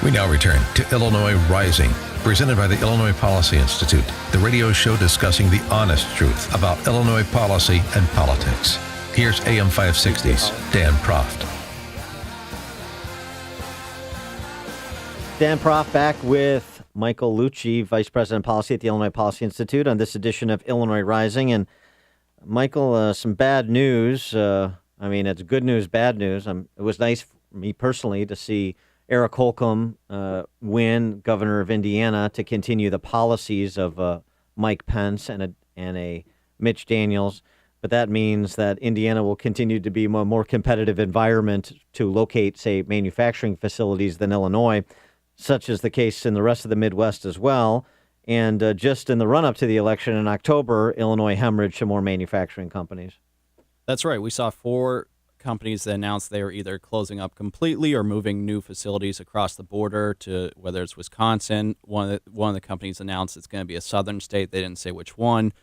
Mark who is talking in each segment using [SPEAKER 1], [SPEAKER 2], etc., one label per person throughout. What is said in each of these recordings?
[SPEAKER 1] We now return to Illinois Rising, presented by the Illinois Policy Institute, the radio show discussing the honest truth about Illinois policy and politics. Here's AM 560's Dan Proft.
[SPEAKER 2] Dan Proft back with Michael Lucci, Vice President of Policy at the Illinois Policy Institute, on this edition of Illinois Rising. And Michael, some bad news. It's good news, bad news. It was nice for me personally to see Eric Holcomb win, governor of Indiana, to continue the policies of Mike Pence and a Mitch Daniels. But that means that Indiana will continue to be a more competitive environment to locate, say, manufacturing facilities than Illinois, such is the case in the rest of the Midwest as well. And just in the run-up to the election in October, Illinois hemorrhaged some more manufacturing companies.
[SPEAKER 3] That's right. We saw 4 companies that announced they were either closing up completely or moving new facilities across the border to whether it's Wisconsin. One of the companies announced it's going to be a southern state. They didn't say which one.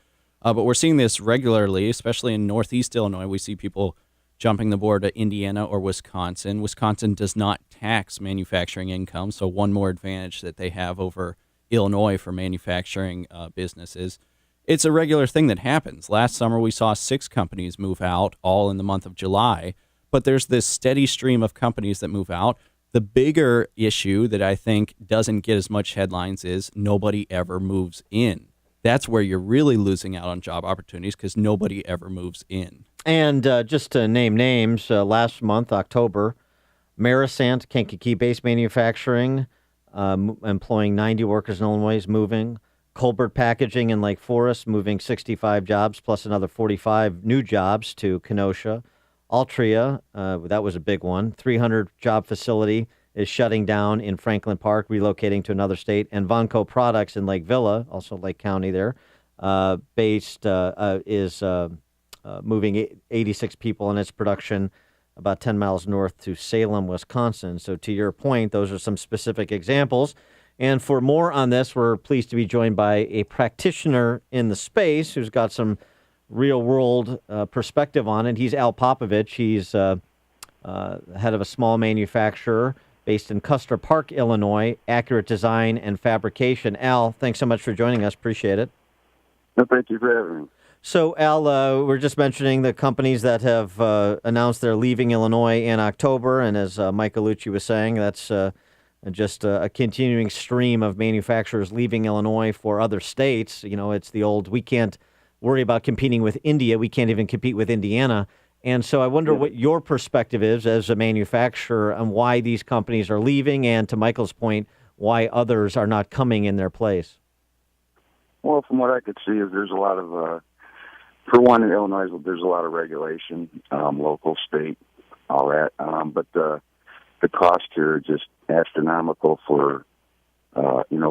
[SPEAKER 3] But we're seeing this regularly, especially in Northeast Illinois. We see people jumping the border to Indiana or Wisconsin. Wisconsin does not tax manufacturing income, so one more advantage that they have over Illinois for manufacturing businesses. It's a regular thing that happens. Last summer, we saw 6 companies move out, all in the month of July. But there's this steady stream of companies that move out. The bigger issue that I think doesn't get as much headlines is nobody ever moves in. That's where you're really losing out on job opportunities because nobody ever moves in. And
[SPEAKER 2] just to name names, last month, October, Marisant, Kankakee-based manufacturing, employing 90 workers in Illinois, is moving. Colbert Packaging in Lake Forest, moving 65 jobs, plus another 45 new jobs to Kenosha. Altria, that was a big one, 300-job facility is shutting down in Franklin Park, relocating to another state. And Vonco Products in Lake Villa, also Lake County there, is moving 86 people in its production about 10 miles north to Salem, Wisconsin. So to your point, those are some specific examples. And for more on this, we're pleased to be joined by a practitioner in the space who's got some real-world perspective on it. He's Al Popovich. He's head of a small manufacturer based in Custer Park, Illinois, Accurate Design and Fabrication. Al, thanks so much for joining us. Appreciate it.
[SPEAKER 4] No, thank you for having me.
[SPEAKER 2] So, Al, we're just mentioning the companies that have announced they're leaving Illinois in October. And as Michael Lucci was saying, that's just a continuing stream of manufacturers leaving Illinois for other states. You know, it's the old, we can't worry about competing with India. We can't even compete with Indiana. And so I wonder what your perspective is as a manufacturer on why these companies are leaving and, to Michael's point, why others are not coming in their place.
[SPEAKER 4] Well, from what I could see is there's a lot of, for one, in Illinois, there's a lot of regulation, local, state, all that. But the cost here are just astronomical for,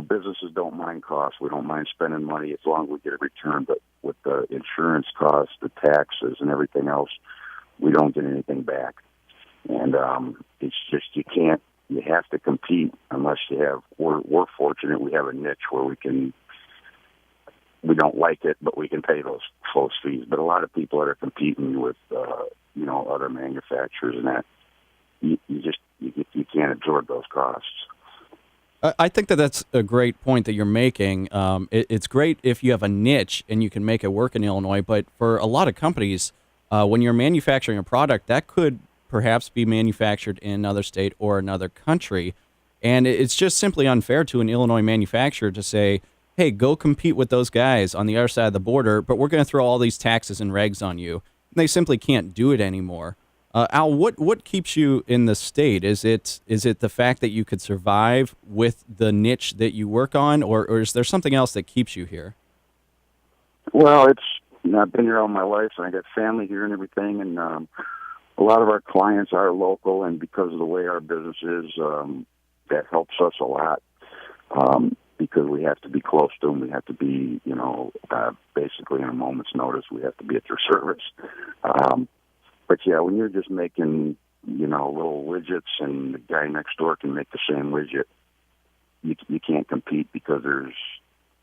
[SPEAKER 4] businesses don't mind costs. We don't mind spending money as long as we get a return. But with the insurance costs, the taxes, and everything else, we don't get anything back. And it's just you have to compete unless you have, we're fortunate we have a niche where we don't like it, but we can pay those fees. But a lot of people that are competing with, other manufacturers and that, you can't absorb those costs.
[SPEAKER 3] I think that's a great point that you're making. It's great if you have a niche and you can make it work in Illinois, but for a lot of companies, when you're manufacturing a product, that could perhaps be manufactured in another state or another country, and it's just simply unfair to an Illinois manufacturer to say, hey, go compete with those guys on the other side of the border, but we're going to throw all these taxes and regs on you. And they simply can't do it anymore. Al, what keeps you in the state? Is it the fact that you could survive with the niche that you work on, or is there something else that keeps you here?
[SPEAKER 4] Well, I've been here all my life, and I got family here and everything, and a lot of our clients are local, and because of the way our business is, that helps us a lot. Because we have to be close to them, we have to be, basically in a moment's notice, we have to be at their service. But yeah, when you're just making, little widgets and the guy next door can make the same widget, you can't compete because there's,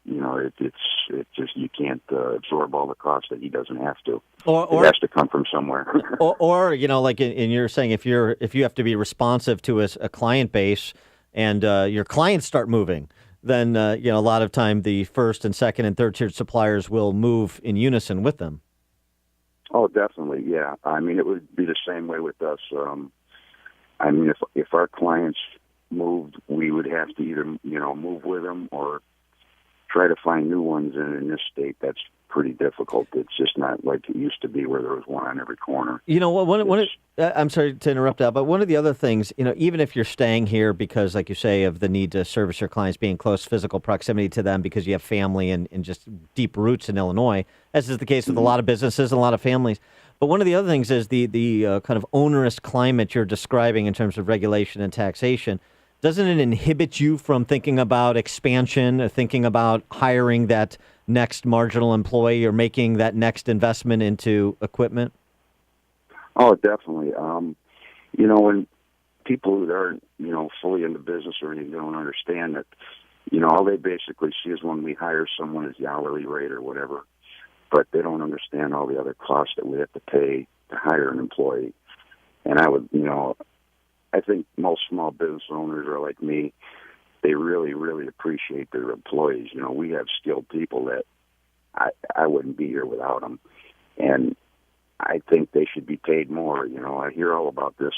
[SPEAKER 4] it's just you can't absorb all the costs that he doesn't have to. Or it has to come from somewhere.
[SPEAKER 2] or like in you're saying, if you have to be responsive to a client base, and your clients start moving, then a lot of time the first and second and third tiered suppliers will move in unison with them.
[SPEAKER 4] Oh, definitely, yeah. I mean, it would be the same way with us. I mean, if our clients moved, we would have to either move with them or try to find new ones. And in this state, that's pretty difficult. It's just not like it used to be, where there was one on every corner.
[SPEAKER 2] You know what? I'm sorry to interrupt, Al, but one of the other things, even if you're staying here because, like you say, of the need to service your clients, being close physical proximity to them because you have family and just deep roots in Illinois, as is the case with a lot of businesses and a lot of families. But one of the other things is the kind of onerous climate you're describing in terms of regulation and taxation. Doesn't it inhibit you from thinking about expansion, or thinking about hiring that next marginal employee, or making that next investment into equipment?
[SPEAKER 4] Oh, definitely. When people that aren't, fully into business or anything don't understand that, all they basically see is when we hire someone is the hourly rate or whatever, but they don't understand all the other costs that we have to pay to hire an employee. And I think most small business owners are like me. They really, really appreciate their employees. We have skilled people that I wouldn't be here without them. And I think they should be paid more. I hear all about this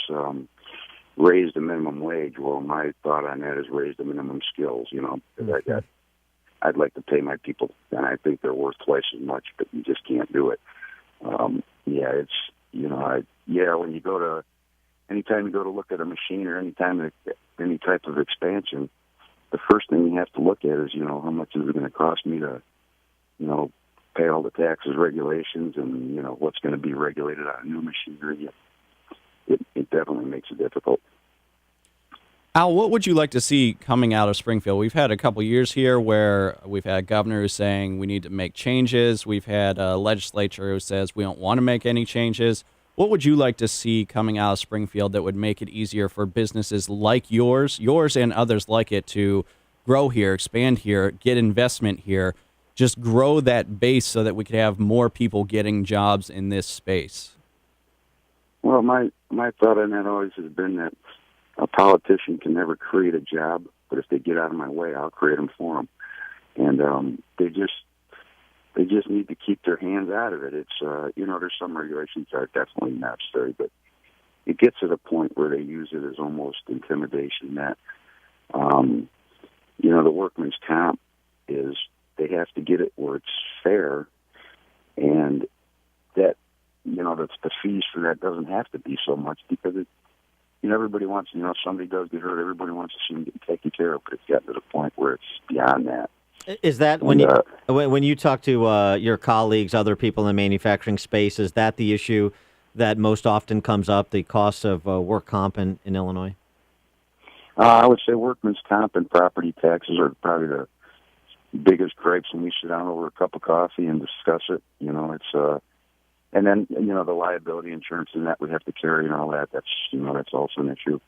[SPEAKER 4] raise the minimum wage. Well, my thought on that is raise the minimum skills, because I'd like to pay my people, and I think they're worth twice as much, but you just can't do it. When you go to, anytime you go to look at a machine or any type of expansion, the first thing you have to look at is, how much is it going to cost me to, pay all the taxes, regulations, and, what's going to be regulated on a new machinery. It definitely makes it difficult.
[SPEAKER 3] Al, what would you like to see coming out of Springfield? We've had a couple years here where we've had governors saying we need to make changes. We've had a legislature who says we don't want to make any changes. What would you like to see coming out of Springfield that would make it easier for businesses like yours and others like it, to grow here, expand here, get investment here, just grow that base so that we could have more people getting jobs in this space?
[SPEAKER 4] Well, my thought on that always has been that a politician can never create a job, but if they get out of my way, I'll create them for them. And they just need to keep their hands out of it. It's there's some regulations that are definitely necessary, but it gets to the point where they use it as almost intimidation. That the workman's comp is, they have to get it where it's fair, and that that's the fees for that doesn't have to be so much, because it. Everybody wants, if somebody does get hurt, everybody wants to see them getting taken care of, but it's gotten to the point where it's beyond that.
[SPEAKER 2] Is that when you talk to your colleagues, other people in the manufacturing space, is that the issue that most often comes up, the cost of work comp in Illinois?
[SPEAKER 4] I would say workman's comp and property taxes are probably the biggest gripes when we sit down over a cup of coffee and discuss it. It's and then, the liability insurance and that we have to carry and all that, that's also an issue.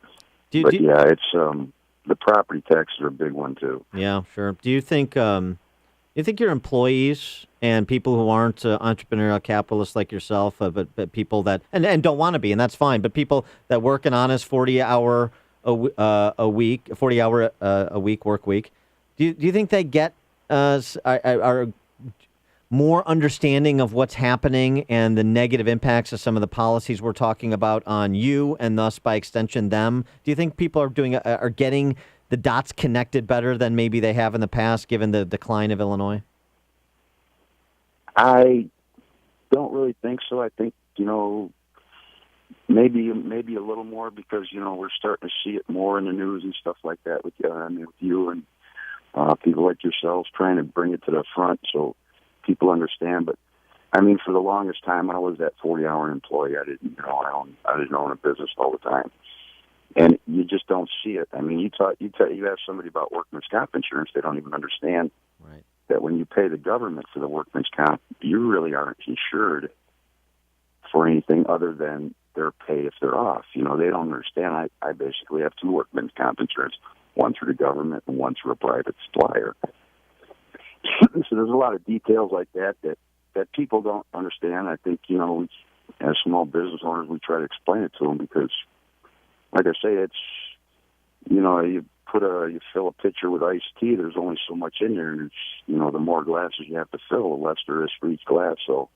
[SPEAKER 4] It's the property taxes are a big one, too.
[SPEAKER 2] Yeah, sure. Do you think your employees and people who aren't entrepreneurial capitalists like yourself, but people that, and don't want to be, and that's fine, but people that work an honest 40-hour a week work week, do you think they get are more understanding of what's happening and the negative impacts of some of the policies we're talking about on you, and thus by extension them? Do you think people are getting the dots connected better than maybe they have in the past, given the decline of Illinois?
[SPEAKER 4] I don't really think so. I think maybe a little more, because we're starting to see it more in the news and stuff like that with you and people like yourselves trying to bring it to the front so people understand. But for the longest time, I was that 40-hour employee. I didn't own a business all the time, and you just don't see it. You ask somebody about workman's comp insurance, they don't even understand that when you pay the government for the workman's comp, you really aren't insured for anything other than their pay if they're off. They don't understand. I basically have two workman's comp insurance, one through the government and one through a private supplier. So there's a lot of details like that people don't understand. I think, as small business owners, we try to explain it to them, because, like I say, it's, you fill a pitcher with iced tea, there's only so much in there, and it's, the more glasses you have to fill, the less there is for each glass. So,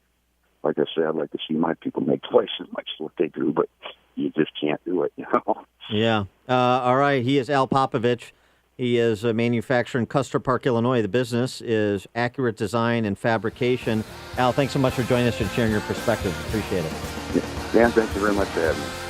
[SPEAKER 4] like I said, I'd like to see my people make twice as much as what they do, but you just can't do it,
[SPEAKER 2] Yeah. All right. He is Al Popovich. He is a manufacturer in Custer Park, Illinois. The business is Accurate Design and Fabrication. Al, thanks so much for joining us and sharing your perspective. Appreciate it.
[SPEAKER 4] Dan, thank you very much for having me.